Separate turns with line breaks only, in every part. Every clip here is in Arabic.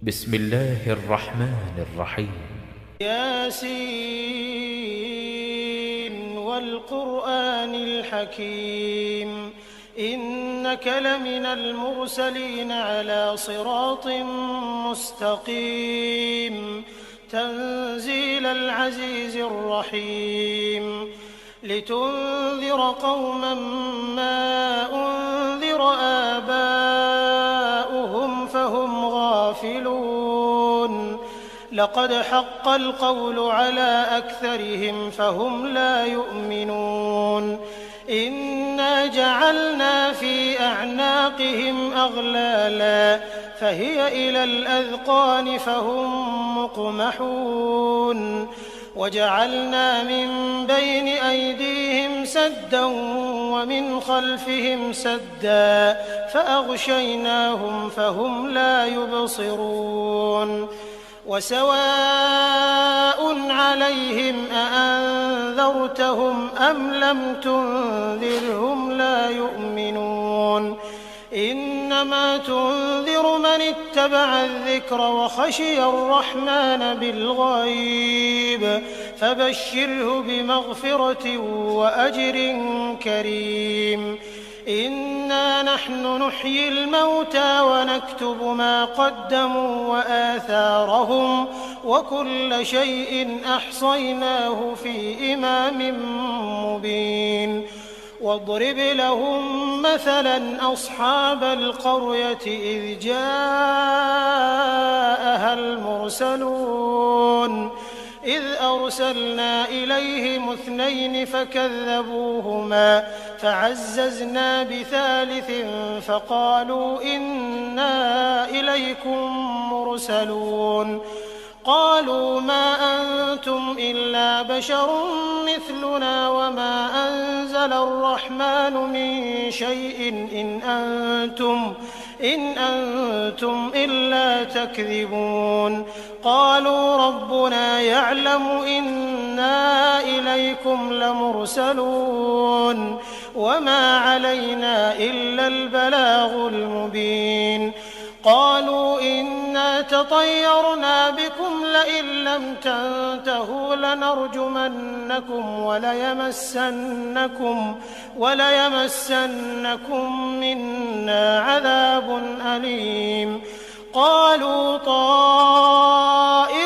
بسم الله الرحمن الرحيم.
ياسين والقرآن الحكيم إنك لمن المرسلين على صراط مستقيم تنزيل العزيز الرحيم لتنذر قوما ما أنذر آباؤهم فهم غافلون لقد حق القول على أكثرهم فهم لا يؤمنون إنا جعلنا في أعناقهم أغلالا فهي إلى الأذقان فهم مقمحون وجعلنا من بين أيديهم سدا ومن خلفهم سدا فأغشيناهم فهم لا يبصرون وسواء عليهم أأنذرتهم أم لم تنذرهم لا يؤمنون إنما تنذر من اتبع الذكر وخشي الرحمن بالغيب فبشره بمغفرة وأجر كريم إنا نحن نحيي الموتى ونكتب ما قدموا وآثارهم وكل شيء أحصيناه في إمام مبين واضرب لهم مثلا أصحاب القرية إذ جاءها المرسلون إذ أرسلنا إليهم 2 فكذبوهما فعززنا بثالث فقالوا إنا إليكم مرسلون قالوا ما أنتم إلا بشر مثلنا وما أنزل الرحمن من شيء إن أنتم إلا تكذبون قالوا ربنا يعلم إنا إليكم لمرسلون وما علينا إلا البلاغ المبين قالوا إنا تطيرنا بكم لئن لم تنتهوا لنرجمنكم وليمسنكم منا عذاب أليم قالوا طائركم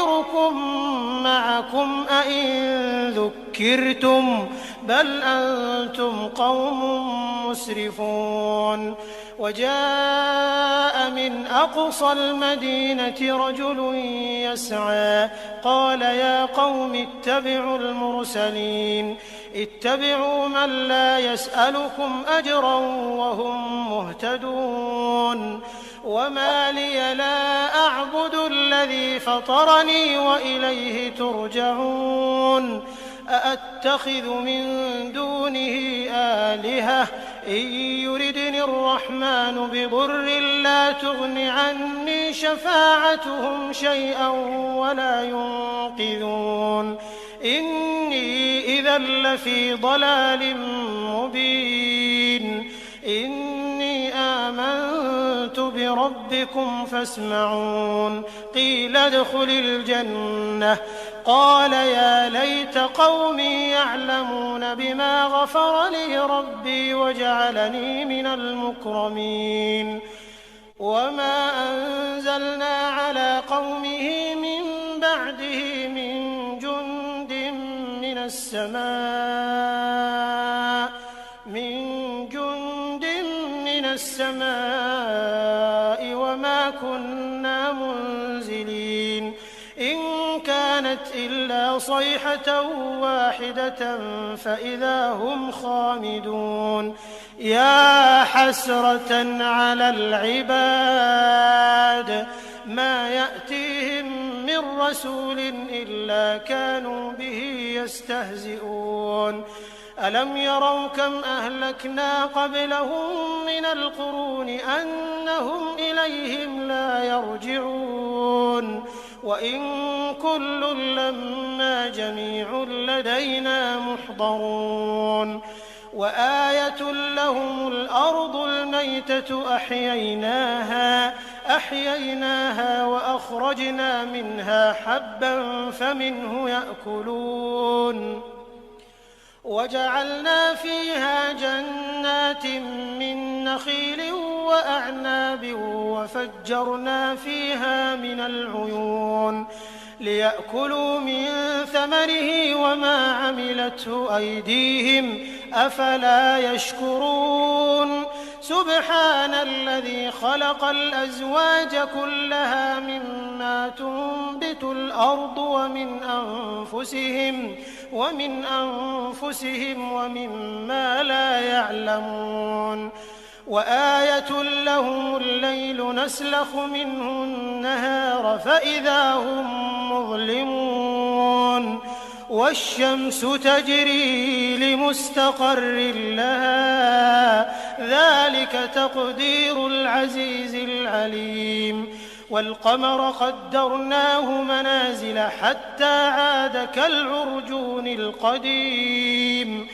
معكم أئن ذكرتم بل أنتم قوم مسرفون وجاء من أقصى المدينة رجل يسعى قال يا قوم اتبعوا المرسلين اتبعوا من لا يسألكم أجرا وهم مهتدون وما لي لا أعبد الذي فطرني وإليه ترجعون أأتخذ من دونه آلهة إن يردني الرحمن بضر لا تغن عني شفاعتهم شيئا ولا ينقذون إني إذا لفي ضلال مبين إني آمنت بربكم فاسمعون قيل ادخل الجنة قال يا ليت قومي يعلمون بما غفر لي ربي وجعلني من المكرمين وما أنزلنا على قومه من بعده من جند من السماء وما كنا منزلين إن كانت إلا صيحة واحدة فإذا هم خامدون يا حسرة على العباد ما يأتيهم من رسول إلا كانوا به يستهزئون ألم يروا كم أهلكنا قبلهم من القرون أنهم إليهم لا يرجعون وإن كل لما جميع لدينا محضرون وآية لهم الأرض الميتة أحييناها فأخرجنا منها حبا فمنه يأكلون وجعلنا فيها جنات من نخيل وأعناب وفجرنا فيها من العيون ليأكلوا من ثمره وما عملته أيديهم أفلا يشكرون سبحان الذي خلق الأزواج كلها مما تنبت الأرض ومن أنفسهم ومما لا يعلمون وآية لهم الليل نسلخ منه النهار فإذا هم مظلمون والشمس تجري لمستقر لها ذلك تقدير العزيز العليم والقمر قدرناه منازل حتى عاد كالعرجون القديم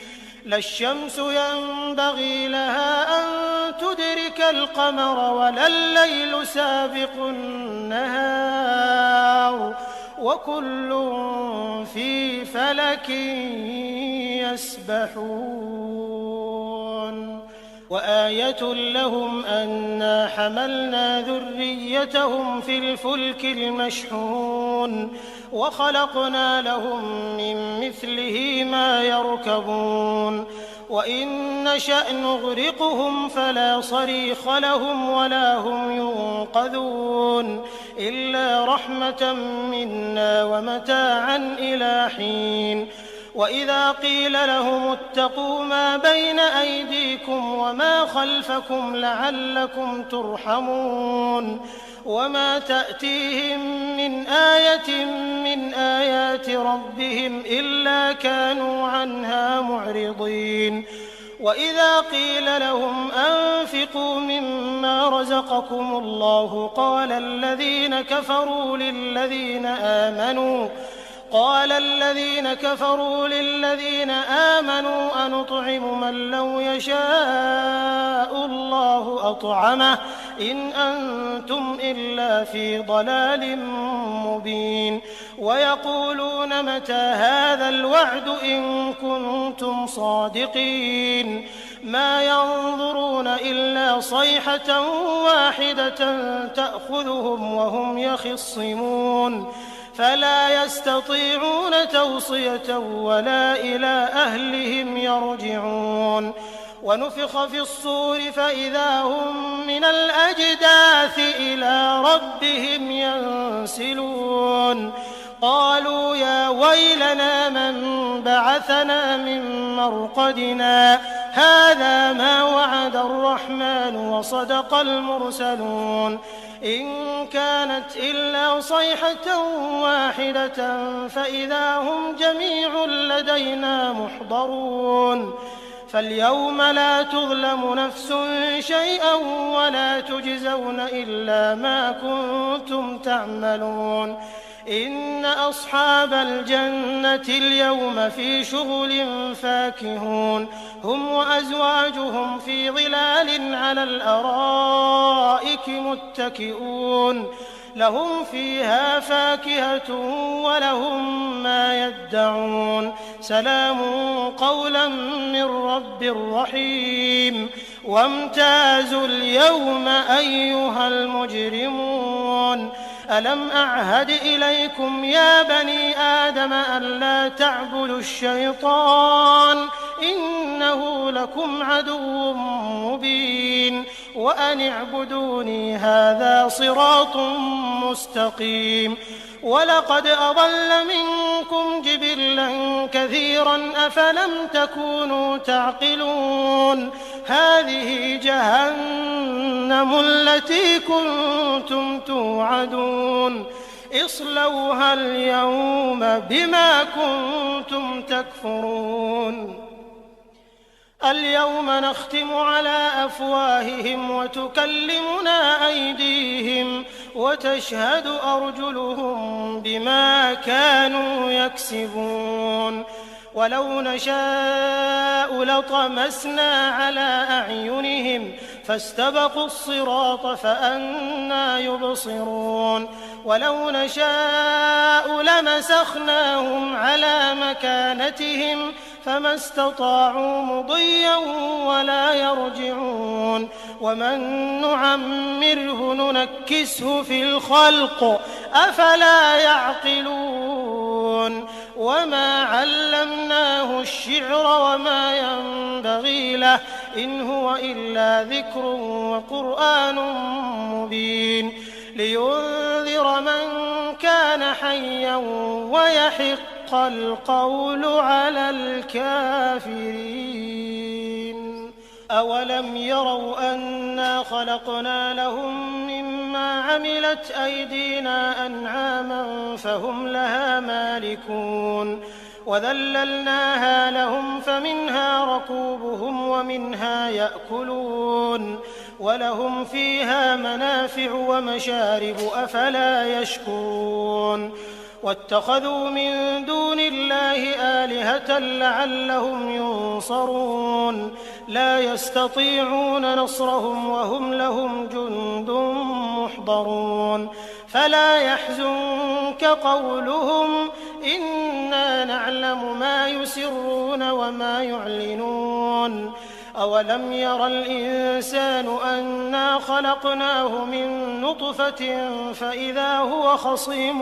لا الشمس ينبغي لها أن تدرك القمر ولا الليل سابق النهار وكل في فلك يسبحون وآية لهم أنا حملنا ذريتهم في الفلك المشحون وخلقنا لهم من مثله ما يركبون وإن نشأ نغرقهم فلا صريخ لهم ولا هم ينقذون إلا رحمة منا ومتاعا إلى حين وإذا قيل لهم اتقوا ما بين أيديكم وما خلفكم لعلكم ترحمون وما تأتيهم من آية من آيات ربهم إلا كانوا عنها معرضين وإذا قيل لهم أنفقوا مما رزقكم الله قال الذين كفروا للذين آمنوا أنطعم من لو يشاء الله أطعمه إن أنتم إلا في ضلال مبين ويقولون متى هذا الوعد إن كنتم صادقين ما ينظرون إلا صيحة واحدة تأخذهم وهم يخصمون فلا يستطيعون توصية ولا إلى أهلهم يرجعون ونفخ في الصور فإذا هم من الأجداث إلى ربهم ينسلون قالوا يا ويلنا من بعثنا من مرقدنا هذا ما وعد الرحمن وصدق المرسلون إن كانت إلا صيحة واحدة فإذا هم جميع لدينا محضرون فاليوم لا تظلم نفس شيئا ولا تجزون إلا ما كنتم تعملون إن أصحاب الجنة اليوم في شغل فاكهون هم وأزواجهم في ظلال على الأرائك متكئون لهم فيها فاكهة ولهم ما يدعون سلام قولا من رب رحيم وامتازوا اليوم أيها المجرمون ألم أعهد إليكم يا بني آدم ألا تعبدوا الشيطان إنه لكم عدو مبين وأن اعبدوني هذا صراط مستقيم ولقد أضل منكم جبلا كثيرا أفلم تكونوا تعقلون هذه جهنم التي كنتم توعدون اصلوها اليوم بما كنتم تكفرون اليوم نختم على أفواههم وتكلمنا أيديهم وتشهد أرجلهم بما كانوا يكسبون ولو نشاء لطمسنا على أعينهم فاستبقوا الصراط فأنى يبصرون ولو نشاء لمسخناهم على مكانتهم فما استطاعوا مضيا ولا يرجعون ومن نعمره ننكسه في الخلق أفلا يعقلون وما علمناه الشعر وما ينبغي له إن هو إلا ذكر وقرآن مبين لينذر من كان حيا ويحق القول على الكافرين أولم يروا أنا خلقنا لهم مما عملت أيدينا أنعاما فهم لها مالكون وذللناها لهم فمنها ركوبهم ومنها يأكلون ولهم فيها منافع ومشارب أفلا يشكرون واتخذوا من دون الله آلهة لعلهم ينصرون لا يستطيعون نصرهم وهم لهم جند محضرون فلا يحزنك قولهم إنا نعلم ما يسرون وما يعلنون أولم ير الإنسان أنا خلقناه من نطفة فإذا هو خصيم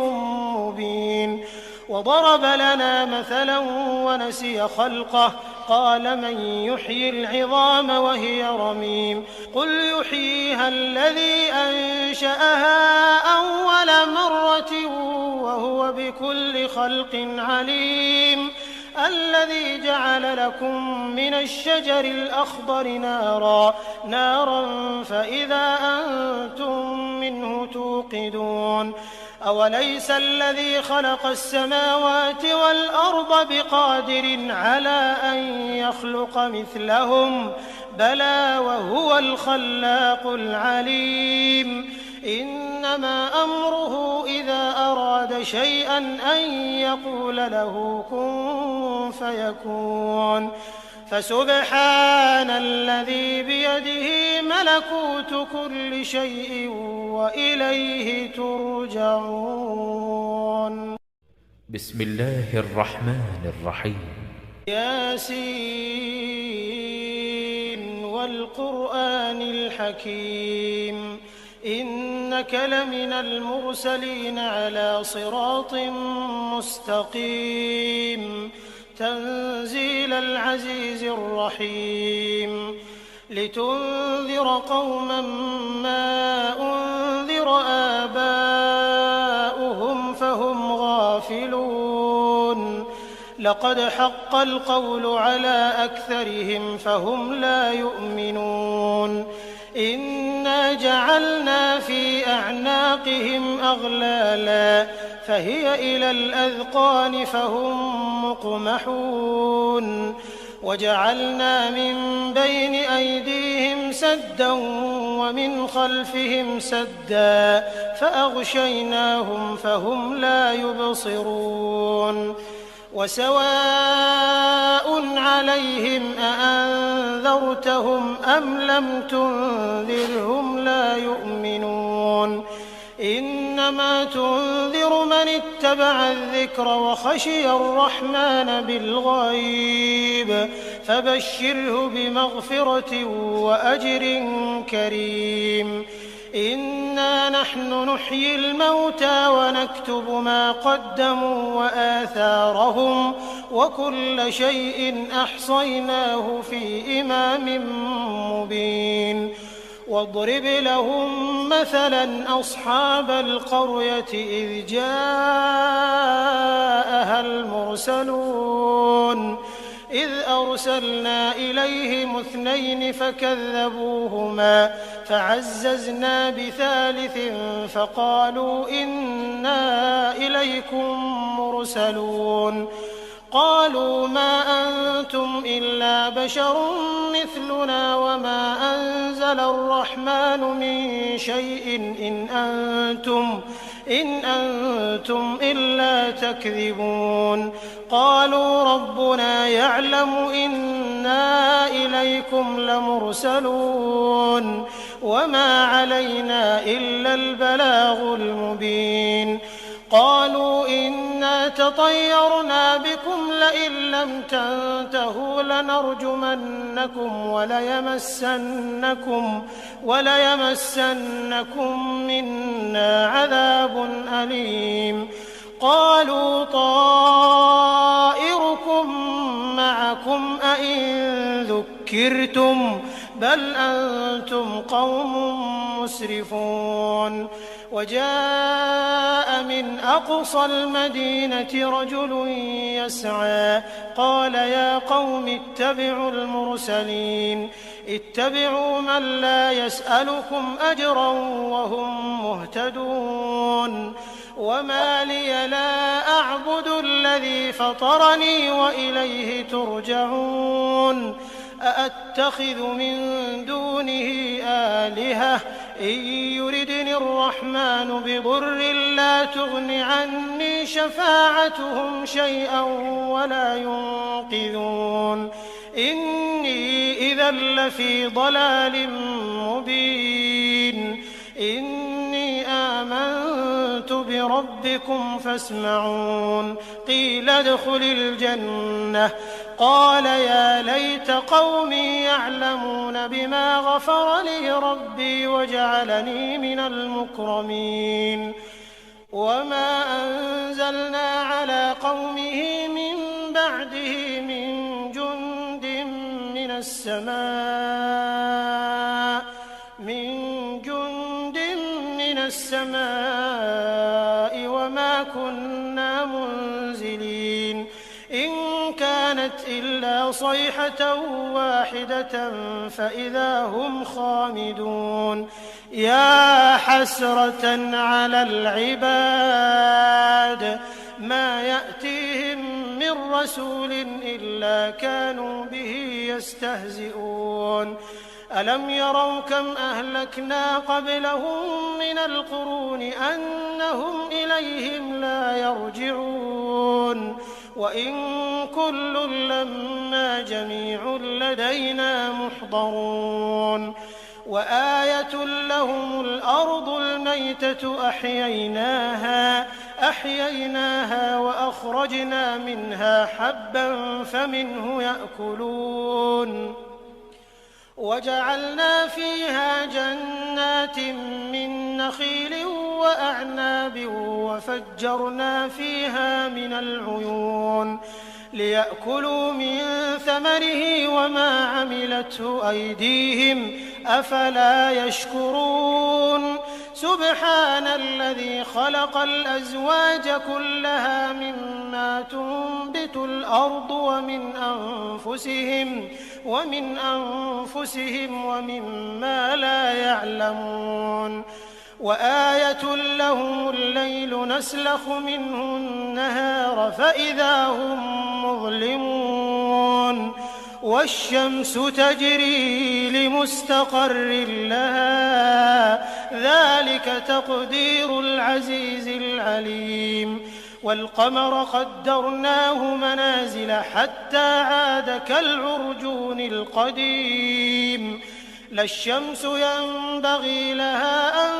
مبين وضرب لنا مثلا ونسي خلقه قال من يحيي العظام وهي رميم قل يحييها الذي أنشأها أول مرة وهو بكل خلق عليم الذي جعل لكم من الشجر الأخضر نارا فإذا أنتم منه توقدون أوليس الذي خلق السماوات والأرض بقادر على أن يخلق مثلهم بلى وهو الخلاق العليم إنما أمره إذا أراد شيئا أن يقول له كن فيكون فسبحان الذي بيده ملكوت كل شيء وإليه ترجعون
بسم الله الرحمن الرحيم
ياسين والقرآن الحكيم إنك لمن المرسلين على صراط مستقيم تنزيل العزيز الرحيم لتنذر قوما ما أنذر آباؤهم فهم غافلون لقد حق القول على أكثرهم فهم لا يؤمنون إنا جعلنا في أعناقهم أغلالا فهي إلى الأذقان فهم مقمحون وجعلنا من بين أيديهم سدا ومن خلفهم سدا فأغشيناهم فهم لا يبصرون وسواء عليهم أأنذرتهم أم لم تنذرهم لا يؤمنون إنما تنذر من اتبع الذكر وخشي الرحمن بالغيب فبشره بمغفرة وأجر كريم إنا نحن نحيي الموتى ونكتب ما قدموا وآثارهم وكل شيء أحصيناه في إمام مبين واضرب لهم مثلا أصحاب القرية إذ جاءها المرسلون إذ أرسلنا إليهم 2 فكذبوهما فعززنا بثالث فقالوا إنا إليكم مرسلون قالوا ما أنتم إلا بشر مثلنا وما أنزل الرحمن من شيء إن أنتم إلا تكذبون قالوا ربنا يعلم إنا إليكم لمرسلون وما علينا إلا البلاغ المبين قالوا إنا تطيرنا بكم لئن لم تنتهوا لنرجمنكم وليمسنكم منا عذاب أليم قالوا طائركم معكم أئن ذكرتم بل أنتم قوم مسرفون وجاء من أقصى المدينة رجل يسعى قال يا قوم اتبعوا المرسلين اتبعوا من لا يسألكم أجرا وهم مهتدون وما لي لا أعبد الذي فطرني وإليه ترجعون أأتخذ من دونه آلهة إن يردني الرحمن بضر لا تغن عني شفاعتهم شيئا ولا ينقذون إني إذا لفي ضلال مبين إني آمنت بربكم فاسمعون قيل ادخل الجنة قال يا ليت قومي يعلمون بما غفر لي ربي وجعلني من المكرمين وما أنزلنا على قومه من بعده من جند من السماء وما كنا منزلين إن كانت إلا صيحة واحدة فإذا هم خامدون يا حسرة على العباد ما يأتيهم من رسول إلا كانوا به يستهزئون ألم يروا كم أهلكنا قبلهم من القرون أنهم إليهم لا يرجعون وإن كل لما جميع لدينا محضرون وآية لهم الأرض الميتة أحييناها وأخرجنا منها حبا فمنه يأكلون وجعلنا فيها جنات من نخيل وأعناب وفجرنا فيها من العيون ليأكلوا من ثمره وما عملته أيديهم أفلا يشكرون سبحان الذي خلق الأزواج كلها مما تنبت الأرض ومن أنفسهم ومما لا يعلمون وآية لهم الليل نسلخ منه النهار فإذا هم مظلمون والشمس تجري لمستقر لها ذلك تقدير العزيز العليم والقمر قدرناه منازل حتى عاد كالعرجون القديم لا الشمس ينبغي لها أن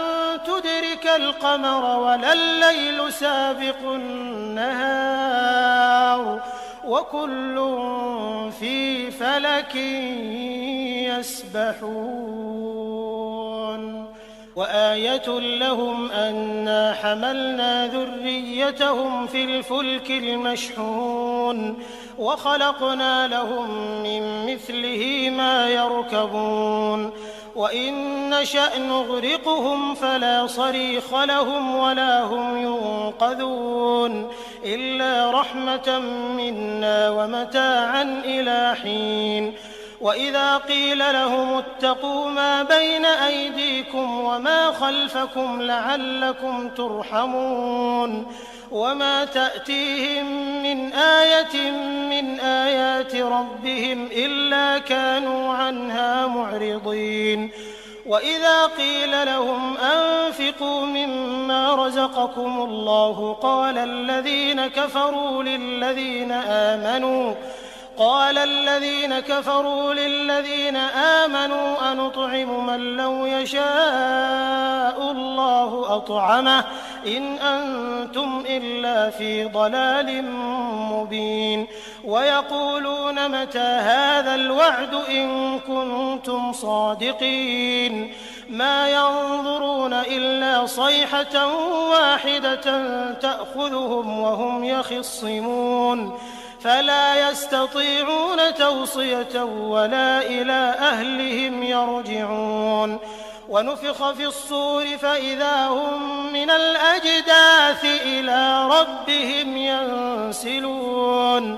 تدرك القمر ولا الليل سابق النهار وكل في فلك يسبحون وآية لهم أنا حملنا ذريتهم في الفلك المشحون وخلقنا لهم من مثله ما يركبون وإن نشأ نغرقهم فلا صريخ لهم ولا هم ينقذون إلا رحمة منا ومتاعا إلى حين وإذا قيل لهم اتقوا ما بين أيديكم وما خلفكم لعلكم ترحمون وما تأتيهم من آية من آيات ربهم إلا كانوا عنها معرضين وإذا قيل لهم أنفقوا مما رزقكم الله قال الذين كفروا للذين آمنوا أنطعم من لو يشاء الله أطعمه إن أنتم إلا في ضلال مبين ويقولون متى هذا الوعد إن كنتم صادقين ما ينظرون إلا صيحة واحدة تأخذهم وهم يخصمون فلا يستطيعون توصية ولا إلى أهلهم يرجعون ونفخ في الصور فإذا هم من الأجداث إلى ربهم ينسلون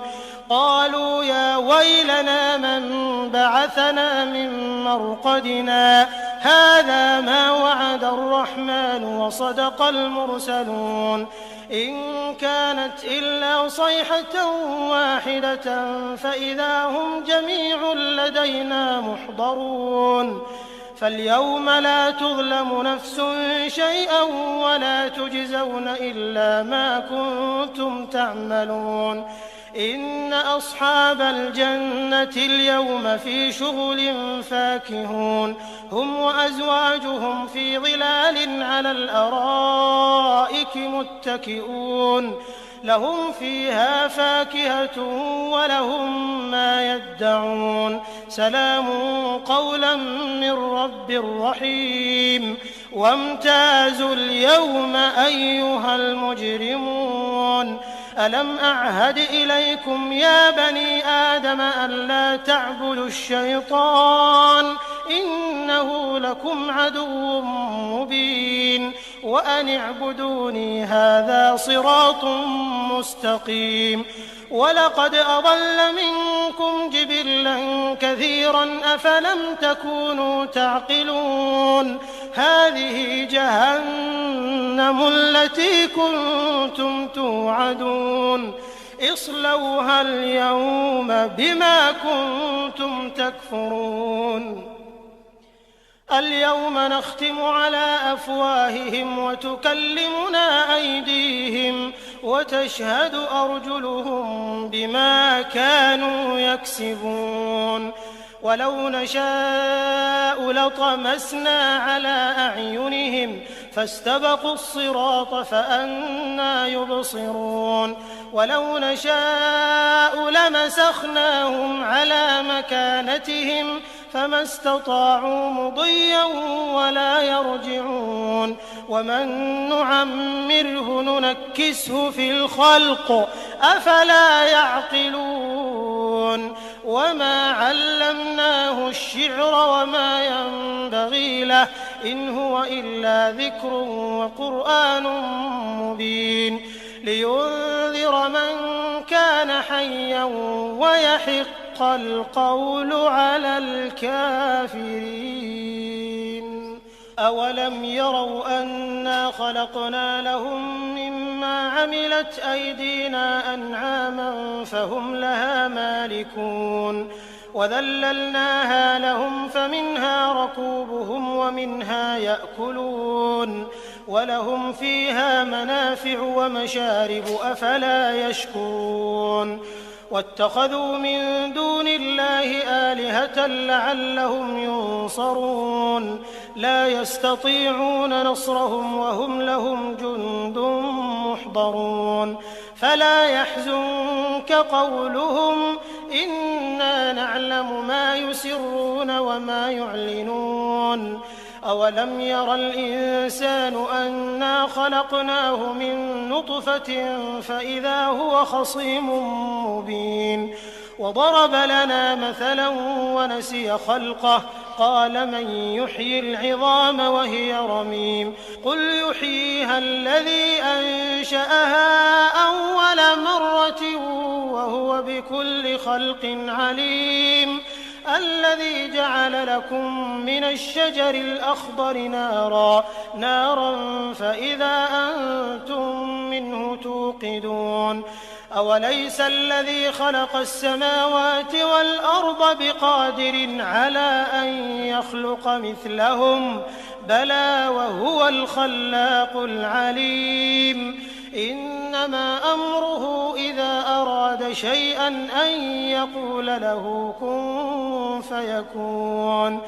قالوا يا ويلنا من بعثنا من مرقدنا هذا ما وعد الرحمن وصدق المرسلون إن كانت إلا صيحة واحدة فإذا هم جميع لدينا محضرون فاليوم لا تظلم نفس شيئا ولا تجزون إلا ما كنتم تعملون إن أصحاب الجنة اليوم في شغل فاكهون هم وأزواجهم في ظلال على الأرائك متكئون لهم فيها فاكهة ولهم ما يدعون سلام قولا من رب رحيم وامتازوا اليوم أيها المجرمون ألم أعهد إليكم يا بني آدم ألا تعبدوا الشيطان إنه لكم عدو مبين وأن اعبدوني هذا صراط مستقيم ولقد أضل منكم جبلا كثيرا أفلم تكونوا تعقلون هذه جهنم التي كنتم توعدون اصلوها اليوم بما كنتم تكفرون اليوم نختم على أفواههم وتكلمنا أيديهم وتشهد أرجلهم بما كانوا يكسبون ولو نشاء لطمسنا على أعينهم فاستبقوا الصراط فأنى يبصرون ولو نشاء لمسخناهم على مكانتهم فما استطاعوا مضيا ولا يرجعون ومن نعمره ننكسه في الخلق أفلا يعقلون وما علمناه الشعر وما ينبغي له إن هو إلا ذكر وقرآن مبين لينذر من كان حيا ويحق القول على الكافرين أولم يروا أنا خلقنا لهم مما عملت أيدينا أنعاما فهم لها مالكون وذللناها لهم فمنها ركوبهم ومنها يأكلون ولهم فيها منافع ومشارب أفلا يشكرون واتخذوا من دون الله آلهة لعلهم ينصرون لا يستطيعون نصرهم وهم لهم جند محضرون فلا يحزنك قولهم إنا نعلم ما يسرون وما يعلنون أولم ير الإنسان أنا خلقناه من نطفة فإذا هو خصيم مبين وضرب لنا مثلا ونسي خلقه قال من يحيي العظام وهي رميم قل يحييها الذي أنشأها أول مرة وهو بكل خلق عليم الذي جعل لكم من الشجر الأخضر نارا فإذا أنتم منه توقدون أوليس الذي خلق السماوات والأرض بقادر على أن يخلق مثلهم بلى وهو الخلاق العليم إنما أمره إذا أراد شيئا أن يقول له كن فيكون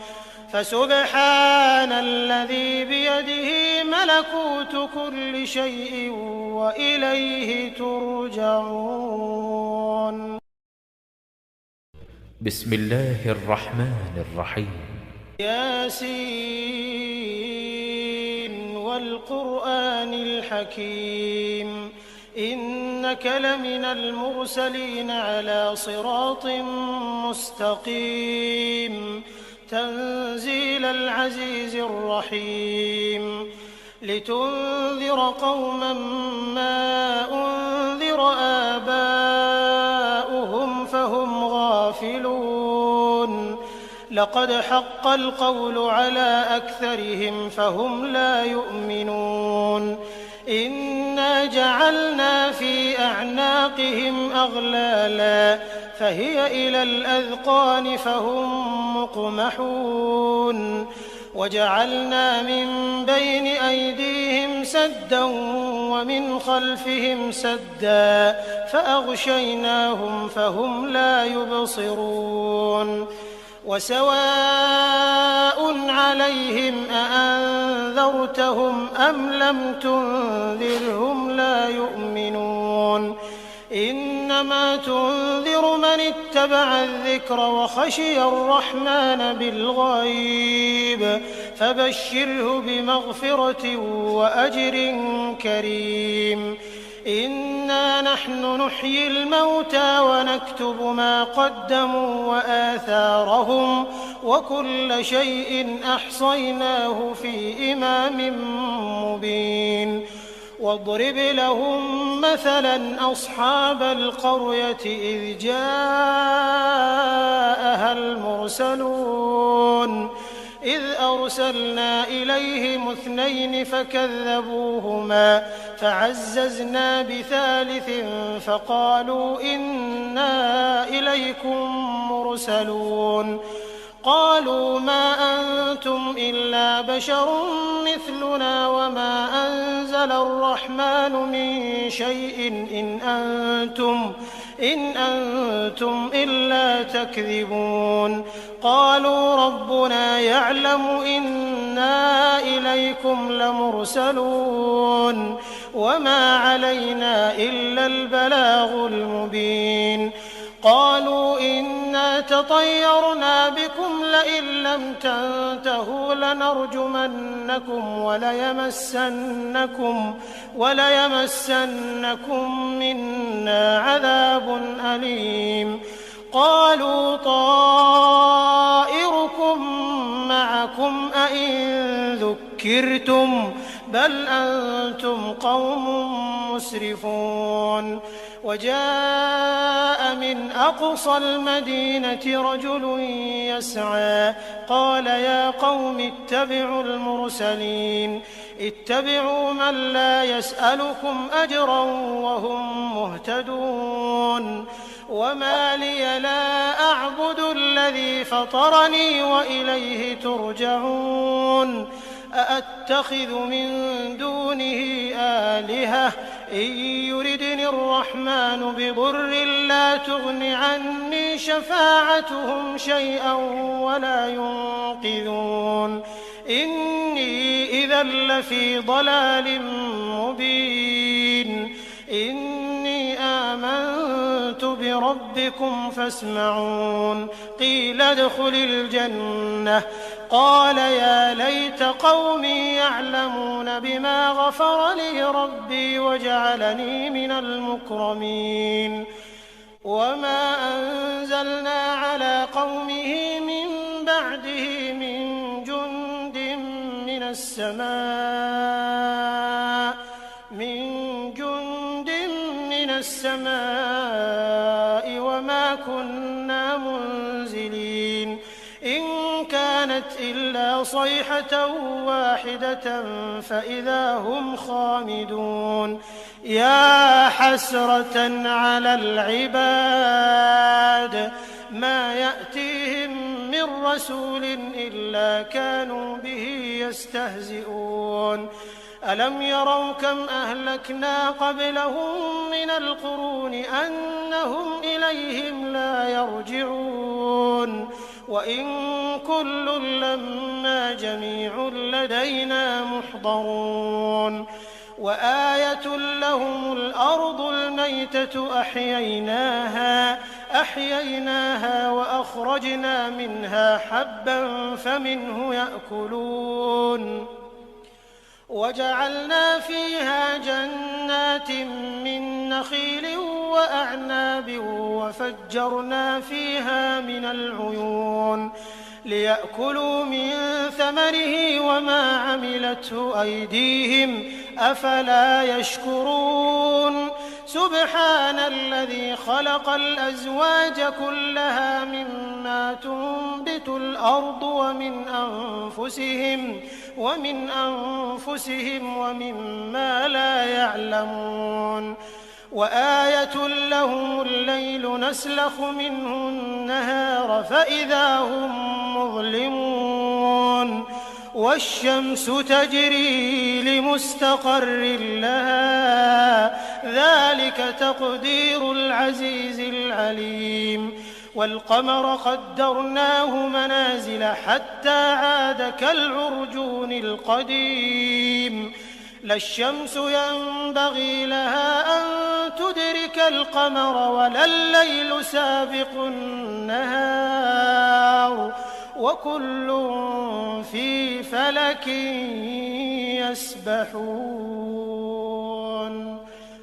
فسبحان الذي بيده ملكوت كل شيء وإليه ترجعون.
بسم الله الرحمن الرحيم.
ياسين والقرآن الحكيم إنك لمن المرسلين على صراط مستقيم تنزيل العزيز الرحيم لتنذر قوما ما أنذر آباؤهم فهم غافلون لقد حق القول على أكثرهم فهم لا يؤمنون إنا جعلنا في أعناقهم أغلالا فهي إلى الأذقان فهم مقمحون وجعلنا من بين أيديهم سدا ومن خلفهم سدا فأغشيناهم فهم لا يبصرون وسواء عليهم أأنذرتهم أم لم تنذرهم لا يؤمنون إنما تنذر من اتبع الذكر وخشي الرحمن بالغيب فبشره بمغفرة وأجر كريم إنا نحن نحيي الموتى ونكتب ما قدموا وآثارهم وكل شيء أحصيناه في إمام مبين واضرب لهم مثلا أصحاب القرية إذ جاءها المرسلون إذ أرسلنا إليهم 2 فكذبوهما فعززنا بثالث فقالوا إنا إليكم مرسلون قالوا ما أنتم إلا بشر مثلنا وما أنزل الرحمن من شيء إن أنتم إلا تكذبون قالوا ربنا يعلم إنا إليكم لمرسلون وما علينا إلا البلاغ المبين قالوا إنا تطيرنا بكم لئن لم تنتهوا لنرجمنكم وليمسنكم منا عذاب أليم قالوا طائركم معكم أئن ذكرتم بل أنتم قوم مسرفون وجاء من أقصى المدينة رجل يسعى قال يا قوم اتبعوا المرسلين اتبعوا من لا يسألكم أجرا وهم مهتدون وما لي لا أعبد الذي فطرني وإليه ترجعون أأتخذ من دونه آلهة إن يردني الرحمن بضر لا تغن عني شفاعتهم شيئا ولا ينقذون إني إذا لفي ضلال مبين إني آمنت بربكم فاسمعون قيل ادخل الجنة قال يا ليت قومي يعلمون بما غفر لي ربي وجعلني من المكرمين وما أنزلنا على قومه من بعده من جند من السماء وما كنا منزلين إن كانت إلا صيحة واحدة فإذا هم خامدون يا حسرة على العباد ما يأتيهم من رسول إلا كانوا به يستهزئون ألم يروا كم أهلكنا قبلهم من القرون أنهم إليهم لا يرجعون وإن كل لما جميع لدينا محضرون وآية لهم الأرض الميتة أحييناها وأخرجنا منها حبا فمنه يأكلون وجعلنا فيها جنات من نخيل وأعناب وفجرنا فيها من العيون ليأكلوا من ثمره وما عملته أيديهم أفلا يشكرون سبحان الذي خلق الأزواج كلها مما تنبت الأرض ومن أنفسهم ومما لا يعلمون وآية لهم الليل نسلخ منه النهار فإذا هم مظلمون والشمس تجري لمستقر لها ذلك تقدير العزيز العليم والقمر قدرناه منازل حتى عاد كالعرجون القديم لا الشمس ينبغي لها أن تدرك القمر ولا الليل سابق النهار وكل في فلك يسبحون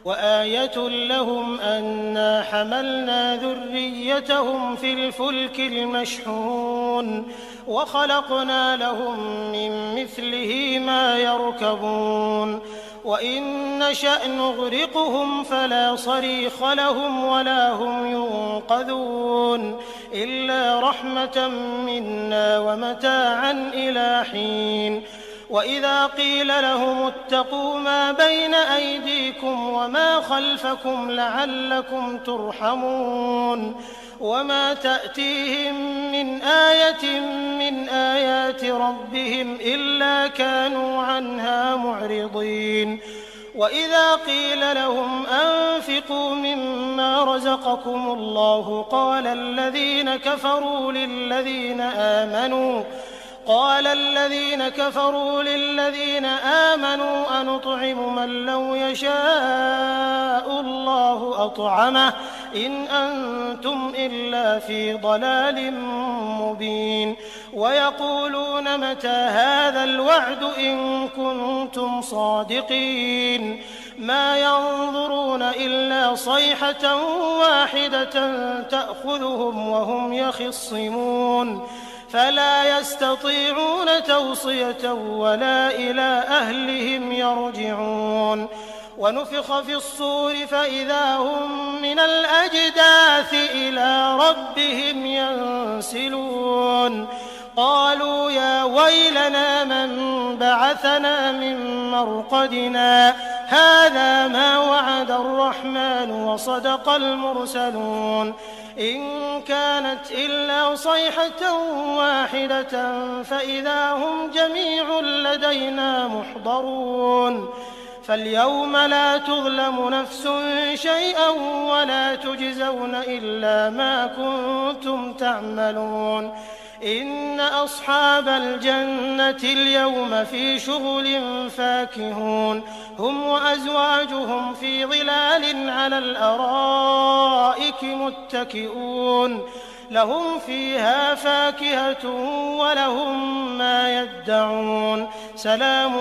وآية لهم أنا حملنا ذريتهم في الفلك المشحون وخلقنا لهم من مثله ما يركبون وإن نشأ نغرقهم فلا صريخ لهم ولا هم ينقذون إلا رحمة منا ومتاعا إلى حين وإذا قيل لهم اتقوا ما بين أيديكم وما خلفكم لعلكم ترحمون وما تأتيهم من آية من آيات ربهم إلا كانوا عنها معرضين وإذا قيل لهم أنفقوا مما رزقكم الله قال الذين كفروا للذين آمنوا أنطعم من لو يشاء الله أطعمه إن أنتم إلا في ضلال مبين ويقولون متى هذا الوعد إن كنتم صادقين ما ينظرون إلا صيحة واحدة تأخذهم وهم يخصمون فلا يستطيعون توصية ولا إلى أهلهم يرجعون ونفخ في الصور فإذا هم من الأجداث إلى ربهم ينسلون قالوا يا ويلنا من بعثنا من مرقدنا هذا ما وعد الرحمن وصدق المرسلون إن كانت إلا صيحة واحدة فإذا هم جميع لدينا محضرون فاليوم لا تظلم نفس شيئا ولا تجزون إلا ما كنتم تعملون إن أصحاب الجنة اليوم في شغل فاكهون هم وأزواجهم في ظلال على الأرائك متكئون لهم فيها فاكهة ولهم ما يدعون سلام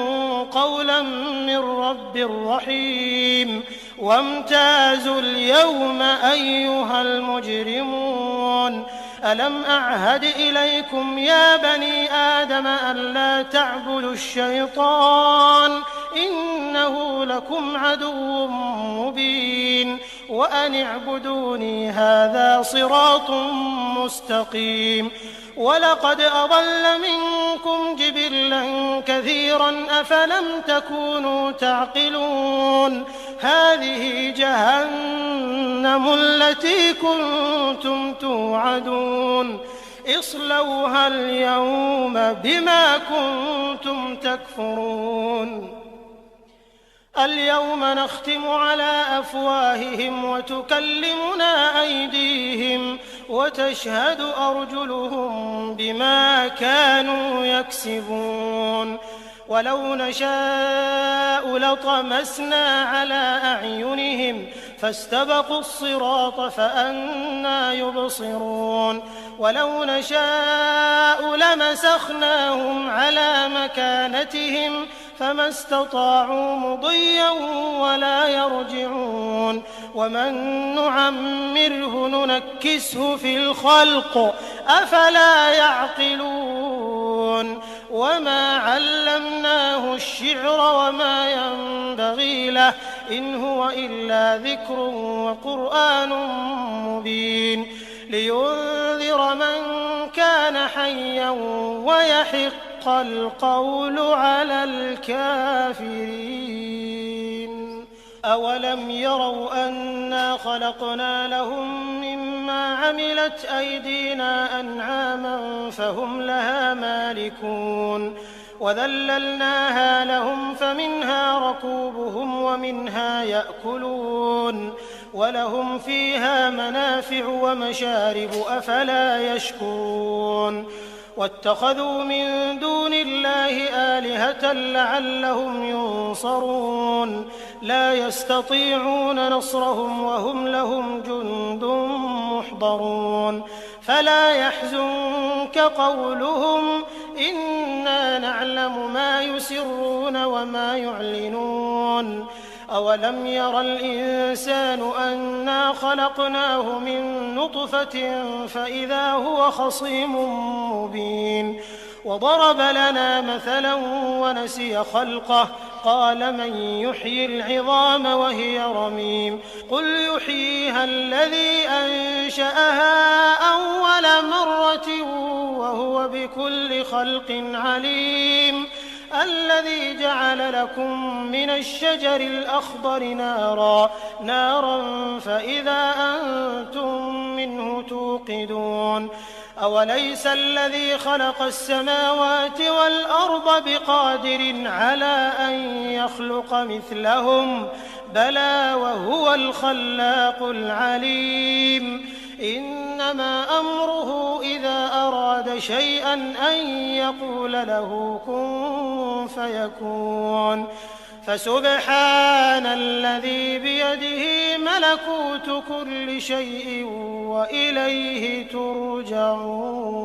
قولا من رب رحيم وامتازوا اليوم أيها المجرمون ألم أعهد إليكم يا بني آدم أن لا تعبدوا الشيطان إنه لكم عدو مبين وأن اعبدوني هذا صراط مستقيم ولقد أضل منكم جبلا كثيرا أفلم تكونوا تعقلون هذه جهنم التي كنتم توعدون اصلوها اليوم بما كنتم تكفرون اليوم نختم على أفواههم وتكلمنا أيديهم وتشهد أرجلهم بما كانوا يكسبون ولو نشاء لطمسنا على أعينهم فاستبقوا الصراط فأنى يبصرون ولو نشاء لمسخناهم على مكانتهم فما استطاعوا مضيا ولا يرجعون ومن نعمره ننكسه في الخلق أفلا يعقلون وما علمناه الشعر وما ينبغي له إن هو إلا ذكر وقرآن مبين لينذر من كان حيا ويحق القول على الكافرين أولم يروا أنا خلقنا لهم مما عملت أيدينا أنعاما فهم لها مالكون وذللناها لهم فمنها ركوبهم ومنها يأكلون ولهم فيها منافع ومشارب أفلا يشكرون واتخذوا من دون الله آلهة لعلهم ينصرون لا يستطيعون نصرهم وهم لهم جند محضرون فلا يحزنك قولهم إنا نعلم ما يسرون وما يعلنون أولم ير الإنسان أنا خلقناه من نطفة فإذا هو خصيم مبين وضرب لنا مثلا ونسي خلقه قال من يحيي العظام وهي رميم قل يحييها الذي أنشأها أول مرة وهو بكل خلق عليم الذي جعل لكم من الشجر الأخضر نارا فإذا أنتم منه توقدون أوليس الذي خلق السماوات والأرض بقادر على أن يخلق مثلهم بلى وهو الخلاق العليم إنما أمره إذا أراد شيئا أن يقول له كن فيكون فسبحان الذي بيده ملكوت كل شيء وإليه ترجعون